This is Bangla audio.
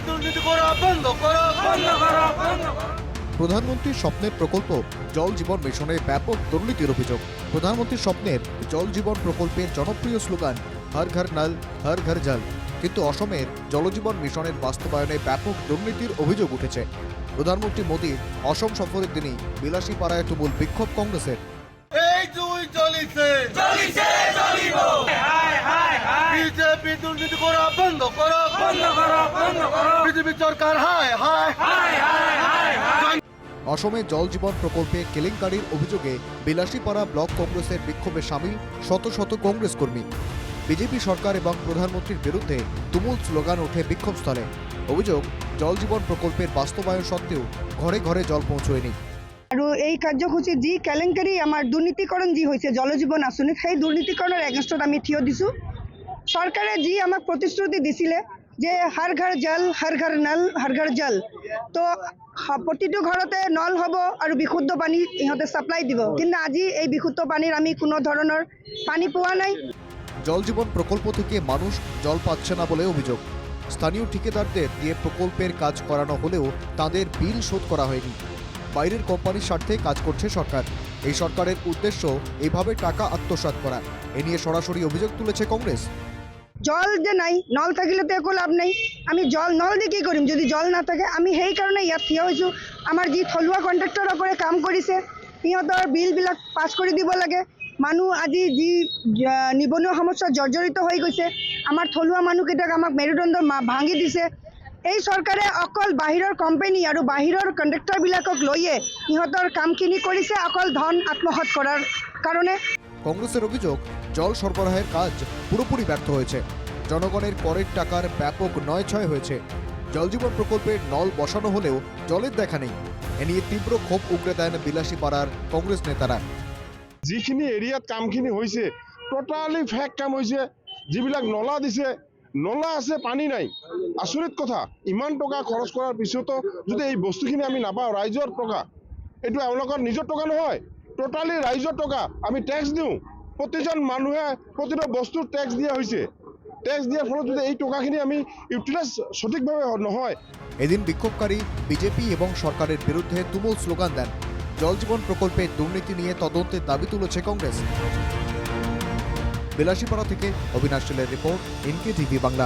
দুর্নীতি করা বন্ধ করো, বন্ধ করো, বন্ধ করো। প্রধানমন্ত্রীর স্বপ্নের প্রকল্প জল জীবন মিশনে ব্যাপক দুর্নীতির অভিযোগ। প্রধানমন্ত্রীর স্বপ্নের জল জীবন প্রকল্পের জনপ্রিয় স্লোগান হর ঘর নল হর ঘর জল, কিন্তু অসমের জলজীবন মিশনের বাস্তবায়নে ব্যাপক দুর্নীতির অভিযোগ উঠেছে। প্রধানমন্ত্রী মোদীর অসম সফরের দিনই বিলাসীপাড়ায় তুমুল বিক্ষোভ কংগ্রেসের। এই দুই জ্বলিছে, জ্বলিছে, জ্বলিব। হায় হায় হায়, বিজেপি দুর্নীতি করা বন্ধ করো, বন্ধ করো, বন্ধ করো। বিজেপি সরকার হায় হায় হায় হায় হায় হায়। অসমে জল জীবন প্রকল্পে কেলেঙ্কারির অভিযোগে বিলাসীপাড়া ব্লক কংগ্রেসের বিক্ষোভে সামিল শত শত কংগ্রেস কর্মী। বিজেপি সরকার এবং প্রধানমন্ত্রীর বিরুদ্ধে তুমুল স্লোগান ওঠে বিক্ষোভস্থলে। অভিযোগ, জল জীবন প্রকল্পের বাস্তবায়ন সত্ত্বেও ঘরে ঘরে জল পৌঁছয়নি। আৰু এই কাৰ্যসূচী যি কেলেংকাৰী আমাৰ দুৰ্নীতিকৰণ যি হৈছে জলজীৱন আঁচনিত, সেই দুৰ্নীতিকৰণৰ এগেইনষ্টত আমি থিয় দিছোঁ। চৰকাৰে যি আমাক প্ৰতিশ্ৰুতি দিছিলে যে হৰ ঘৰ জল, হৰ ঘৰ নল, হৰ ঘৰ জল, তো প্ৰতিটো ঘৰতে নল হ'ব আৰু বিশুদ্ধ পানী ইহঁতে ছাপ্লাই দিব, কিন্তু আজি এই বিশুদ্ধ পানীৰ আমি কোনো ধৰণৰ পানী পোৱা নাই। জল জীবন প্রকল্প থেকে মানুষ জল পাচ্ছে না বলে অভিযোগ। স্থানীয় ঠিকাদারদের দিয়ে প্রকল্পের কাজ করানো হলেও তাদের বিল শোধ করা হয়নি। বাইরের কোম্পানির স্বার্থে কাজ করছে সরকার। এই সরকারের উদ্দেশ্য এইভাবে টাকা আত্মসাৎ করা। এ নিয়ে সরাসরি অভিযোগ তুলেছে কংগ্রেস। জল যে নাই, নল থাকিলে তো একো লাভ নাই। আমি জল নল দি কি কৰিম যদি জল নাথাকে? আমি সেইকাৰণে ইয়াত থিয় হৈছোঁ। আমাৰ যি থলুৱা কণ্ট্ৰেক্টৰসকলে কাম কৰিছে সিহঁতৰ বিলবিলাক পাছ কৰি দিব লাগে। মানুহ আজি যি নিবনুৱা সমস্যা জৰ্জৰিত হৈ গৈছে, আমাৰ থলুৱা মানুহকেইটাক আমাক মেৰুদণ্ড ভাঙি দিছে। এই চৰকাৰে অকল বাহিৰৰ কোম্পানী আৰু বাহিৰৰ কণ্ট্ৰেক্টৰবিলাকক লৈয়ে সিহঁতৰ কামখিনি কৰিছে অকল ধন আত্মসাৎ কৰাৰ কাৰণে। কংগ্রেসের অভিযোগ, জল সরবরাহের কাজ পুরোপুরি ব্যর্থ হয়েছে। জনগণের করের টাকার ব্যাপক নয়ছয় হয়েছে। জলজীবন প্রকল্পের নল বসানো হলেও জলের দেখা নেই। এ নিয়ে তীব্র ক্ষোভ উগরে দেন বিলাসীপাড়ার কংগ্রেস নেতারা। যিখিনি এৰিয়াত কামখিনি হৈছে টোটালি ফেক কাম হৈছে। যিবিলাক নলা দিছে, নলা আছে, পানী নাই। আচৰিত কথা, ইমান টকা খৰচ কৰাৰ পিছতো যদি এই বস্তুখিনি আমি নাপাওঁ, ৰাইজৰ টকা, এইটো এওঁলোকৰ নিজৰ টকা নহয়, টোটালি ৰাইজৰ টকা। আমি টেক্স দিওঁ, প্ৰতিজন মানুহে প্ৰতিটো বস্তুৰ টেক্স দিয়া হৈছে। টেক্স দিয়াৰ ফলত যদি এই টকাখিনি আমি ইউটিলাইজ সঠিকভাৱে নহয়। এদিন বিক্ষোভকারী বিজেপি এবং সরকারের বিরুদ্ধে তুমুল স্লোগান দেন। জলজীবন প্রকল্পে দুর্নীতি নিয়ে তদন্তের দাবি তুলেছে কংগ্রেস। বিলাসীপাড়া থেকে অবিনাশ শীলের রিপোর্ট, NK TV বাংলা।